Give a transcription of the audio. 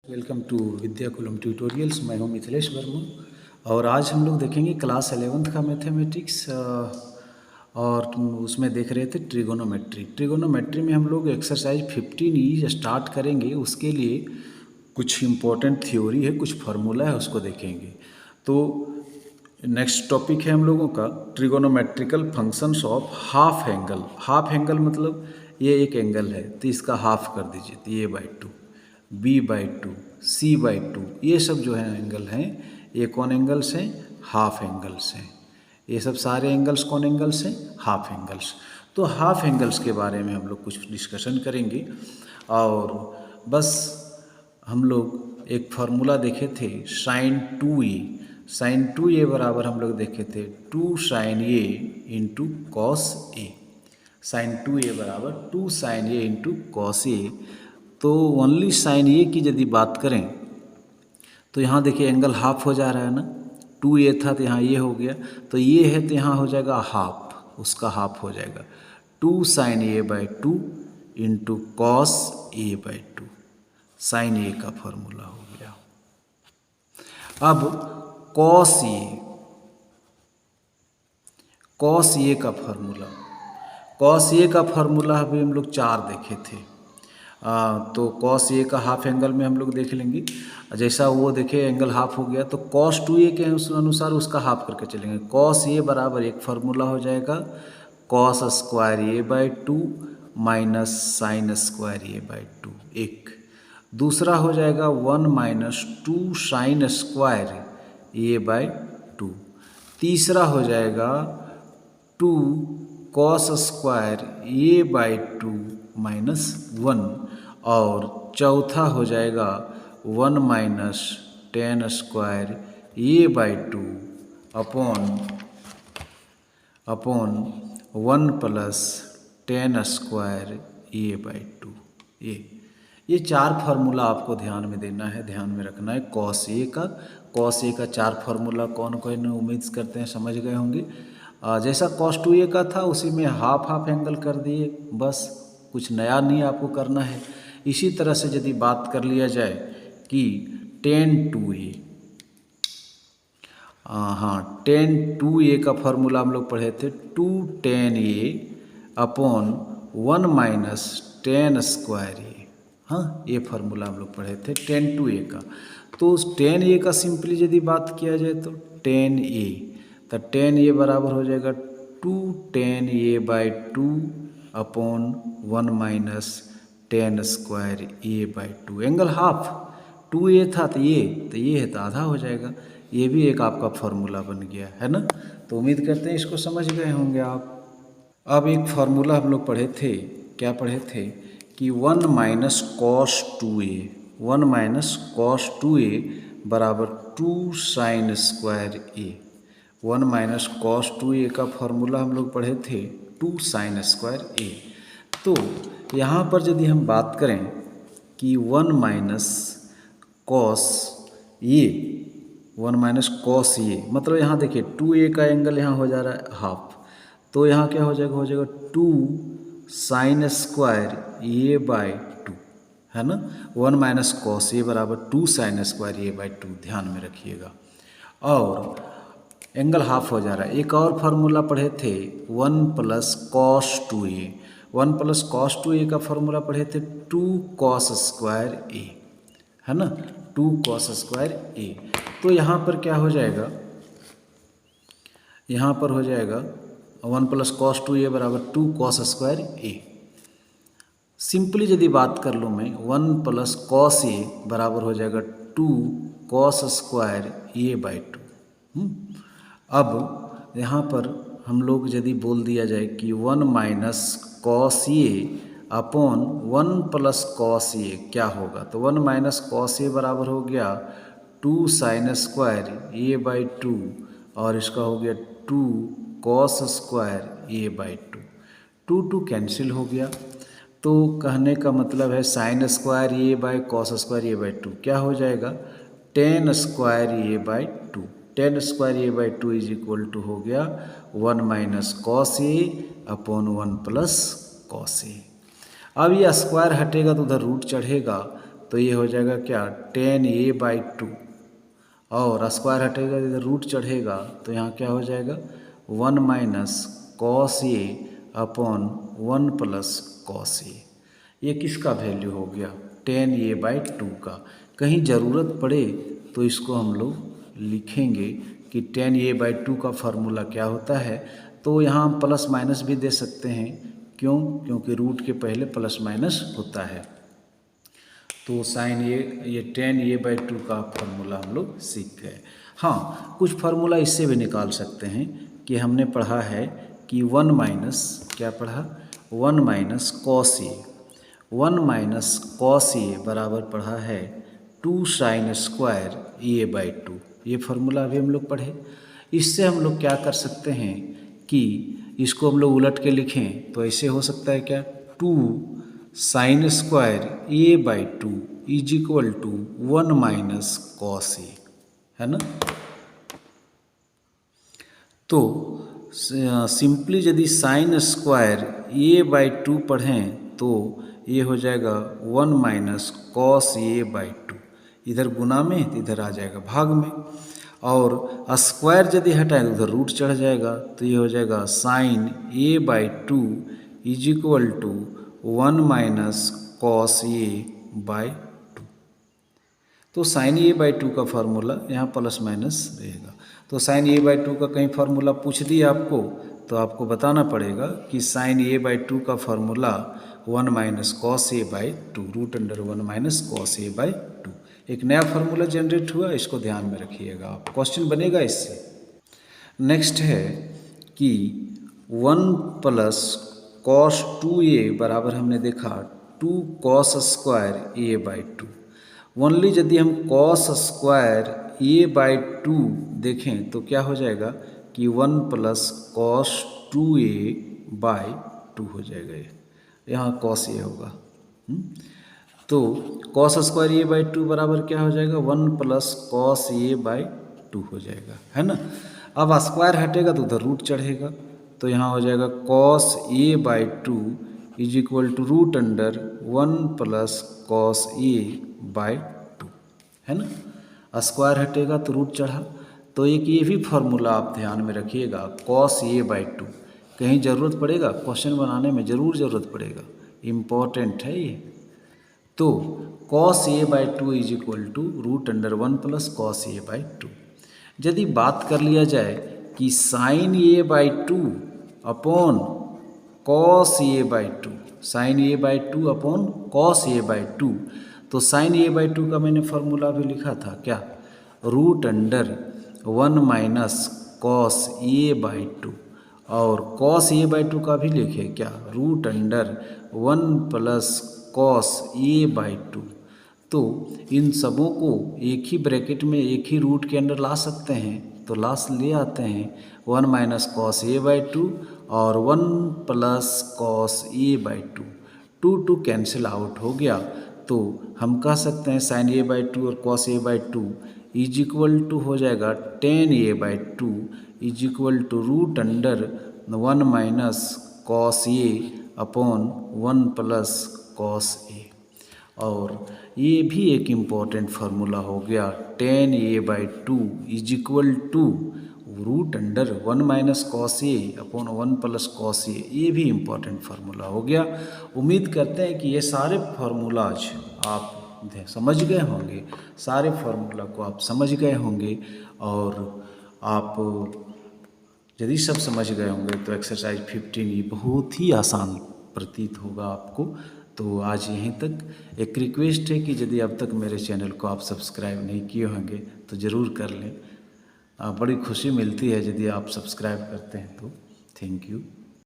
Welcome to Vidyakulam tutorials. मैं हूं मिथिलेश वर्मा और आज हम लोग देखेंगे क्लास 11th का मैथमेटिक्स और उसमें देख रहे थे ट्रिगोनोमेट्री। ट्रिगोनोमेट्री में हम लोग एक्सरसाइज 15E स्टार्ट करेंगे। उसके लिए कुछ इम्पोर्टेंट थ्योरी है, कुछ फार्मूला है, उसको देखेंगे। तो नेक्स्ट टॉपिक है हम लोगों का trigonometrical functions of half angle. Half angle मतलब ये एक एंगल है तो इसका हाफ कर दीजिए, तो ये बाई 2, B/2, C/2, ये सब जो है एंगल हैं, ये कौन एंगल्स हैं? हाफ एंगल्स हैं। ये सब सारे एंगल्स कौन एंगल्स हैं? Half angles. तो हाफ एंगल्स के बारे में हम लोग कुछ डिस्कशन करेंगे। और बस हम लोग एक फार्मूला देखे थे sin 2a। sin 2a बराबर हम लोग देखे थे 2 sin a into cos A. sin 2a बराबर 2 sin a into cos A. तो ओनली साइन ए की यदि बात करें तो यहाँ देखिए एंगल हाफ हो जा रहा है ना। 2a था तो यहाँ ये हो गया, तो ये है तो यहाँ हो जाएगा हाफ, उसका हाफ हो जाएगा 2 sin a/2 into cos a/2। Sine A का फॉर्मूला हो गया। अब कॉस ए का फॉर्मूला अभी हम लोग 4 देखे थे। तो कॉस ए का हाफ एंगल में हम लोग देख लेंगे। जैसा वो देखे एंगल हाफ हो गया तो कॉस 2a के अनुसार उसका हाफ करके चलेंगे। कॉस ए बराबर एक फार्मूला हो जाएगा cos square a/2 minus sign square a/2 एक। दूसरा हो जाएगा 1 माइनस 2 साइन स्क्वायर a/2। तीसरा हो जाएगा 2 कॉस स्क्वायर a/2 माइनस 1। और चौथा हो जाएगा 1 minus tan square a/2 upon 1 plus ten square a/2। ये 4 फार्मूला आपको ध्यान में देना है, ध्यान में रखना है। कॉस ए का 4 फार्मूला कौन कौन उम्मीद करते हैं समझ गए होंगे। जैसा कॉस 2a का था उसी में हाफ एंगल कर दिए, बस कुछ नया नहीं आपको करना है। इसी तरह से यदि बात कर लिया जाए कि tan 2a, tan 2a का फॉर्मूला हम लोग पढ़े थे 2 tan a upon 1 minus tan square A. हाँ, ये फार्मूला हम लोग पढ़े थे tan 2a का। तो उस tan a का सिंपली यदि बात किया जाए तो tan a, तो tan a बराबर हो जाएगा 2 tan a/2 upon 1 minus tan square a/2। Angle half 2a था तो ये है तो आधा हो जाएगा। ये भी एक आपका फॉर्मूला बन गया है ना। तो उम्मीद करते हैं इसको समझ गए होंगे आप। अब एक फार्मूला हम लोग पढ़े थे, क्या पढ़े थे कि 1 माइनस कॉस 2a बराबर 2 sine square a। 1 minus cos 2a का फॉर्मूला हम लोग पढ़े थे 2 साइन स्क्वायर a। तो यहाँ पर यदि हम बात करें कि 1 माइनस कॉस ए मतलब यहाँ देखिए 2a का एंगल यहाँ हो जा रहा है हाफ, तो यहाँ क्या हो जाएगा 2 साइन स्क्वायर a/2 है ना। 1 माइनस कॉस ए बराबर 2 साइन स्क्वायर a/2, ध्यान में रखिएगा। और एंगल हाफ हो जा रहा है। एक और फार्मूला पढ़े थे 1 प्लस कॉस 2a का फार्मूला पढ़े थे 2 कॉस स्क्वायर a, है ना, 2 कॉस स्क्वायर a। तो यहाँ पर क्या हो जाएगा, यहाँ पर हो जाएगा 1 प्लस कॉस 2a बराबर 2 कॉस स्क्वायर a। सिंपली यदि बात कर लूँ मैं 1 प्लस कॉस a बराबर हो जाएगा 2 कॉस स्क्वायर a/2। अब यहाँ पर हम लोग यदि बोल दिया जाए कि 1 minus cos a upon 1 plus cos a क्या होगा, तो 1 माइनस कॉस a बराबर हो गया 2 साइन स्क्वायर a/2 और इसका हो गया 2 कॉस स्क्वायर a/2। 2 कैंसिल हो गया, तो कहने का मतलब है साइन स्क्वायर a/कॉस स्क्वायर a/2 क्या हो जाएगा tan square a/2। Tan square a/2 is equal to हो गया 1 minus cos a upon 1 plus cos a। अब ये स्क्वायर हटेगा तो उधर रूट चढ़ेगा, तो ये हो जाएगा क्या 10a/2 और स्क्वायर हटेगा इधर रूट चढ़ेगा तो यहाँ क्या हो जाएगा 1 minus cos A upon 1 plus cos A. ये किसका वैल्यू हो गया 10a/2 का। कहीं ज़रूरत पड़े तो इसको हम लोग लिखेंगे कि 10a/2 का फार्मूला क्या होता है। तो यहाँ हम प्लस माइनस भी दे सकते हैं, क्यों? क्योंकि रूट के पहले प्लस माइनस होता है। तो साइन ये 10a/2 का फार्मूला हम लोग सीख गए। हाँ, कुछ फार्मूला इससे भी निकाल सकते हैं कि हमने पढ़ा है कि 1 माइनस क्या पढ़ा 1 माइनस कॉस ए 1 माइनस कॉस ए बराबर पढ़ा है 2 साइन स्क्वायर a/2। ये फार्मूला अभी हम लोग पढ़े। इससे हम लोग क्या कर सकते हैं कि इसको हम लोग उलट के लिखें तो ऐसे हो सकता है क्या 2 sine square a/2 is equal to 1 minus cos A, है ना। तो सिंपली यदि साइन स्क्वायर a/2 पढ़ें तो ये हो जाएगा 1 माइनस कॉस a/2। इधर गुना में तो इधर आ जाएगा भाग में, और स्क्वायर यदि हटाएं तो उधर रूट चढ़ जाएगा तो ये हो जाएगा sine a/2 is equal to 1 minus cos a/2। तो साइन a/2 का फार्मूला यहाँ प्लस माइनस रहेगा। तो साइन a/2 का कहीं फार्मूला पूछ दिया आपको तो आपको बताना पड़ेगा कि साइन a/2 का formula 1 minus cos a/2 root under 1 minus cos a/2। एक नया फार्मूला जनरेट हुआ, इसको ध्यान में रखिएगा आप, क्वेश्चन बनेगा इससे। नेक्स्ट है कि 1 प्लस कॉस 2a बराबर हमने देखा 2 कॉस स्क्वायर a/2। ओनली यदि हम कॉस स्क्वायर a/2 देखें तो क्या हो जाएगा कि 1 प्लस कॉस 2a/2 हो जाएगा। यहाँ कॉस ए होगा। तो कॉस स्क्वायर a/2 बराबर क्या हो जाएगा 1 प्लस कॉस a/2 हो जाएगा, है ना। अब स्क्वायर हटेगा तो उधर रूट चढ़ेगा तो यहाँ हो जाएगा cos a/2 is equal to root under 1 plus cos a/2, है ना। स्क्वायर हटेगा तो रूट चढ़ा। तो एक ये भी फार्मूला आप ध्यान में रखिएगा कॉस a/2। कहीं ज़रूरत पड़ेगा क्वेश्चन बनाने में, ज़रूरत पड़ेगा, इम्पॉर्टेंट है ये। तो cos a/2 is equal to root under 1 plus cos a/2। यदि बात कर लिया जाए कि sine a/2 upon cos a/2, sine a/2 upon cos a/2, तो साइन a/2 का मैंने फार्मूला भी लिखा था क्या root under 1 minus cos a/2, और कॉस a/2 का भी लिखे क्या root under 1 plus cos a/2। तो इन सबों को एक ही ब्रैकेट में एक ही रूट के अंदर ला सकते हैं, तो लास्ट ले आते हैं 1 माइनस कॉस a/2 और 1 plus cos a/2। 2 cancel out हो गया तो हम कह सकते हैं साइन a/2 और cos a/2 is equal to हो जाएगा 10a/2 is equal to root under 1 minus cos a upon 1 plus cos a। और ये भी एक इम्पॉर्टेंट फार्मूला हो गया 10a/2 is equal to root under 1 minus cos a upon 1 plus cos a। ये भी इम्पॉर्टेंट फार्मूला हो गया। उम्मीद करते हैं कि ये सारे फार्मूलाज आप समझ गए होंगे, सारे फार्मूला को आप समझ गए होंगे, और आप यदि सब समझ गए होंगे तो एक्सरसाइज 15 ये बहुत ही आसान प्रतीत होगा आपको। तो आज यहीं तक। एक रिक्वेस्ट है कि यदि अब तक मेरे चैनल को आप सब्सक्राइब नहीं किए होंगे तो ज़रूर कर लें। बड़ी खुशी मिलती है यदि आप सब्सक्राइब करते हैं तो। Thank you.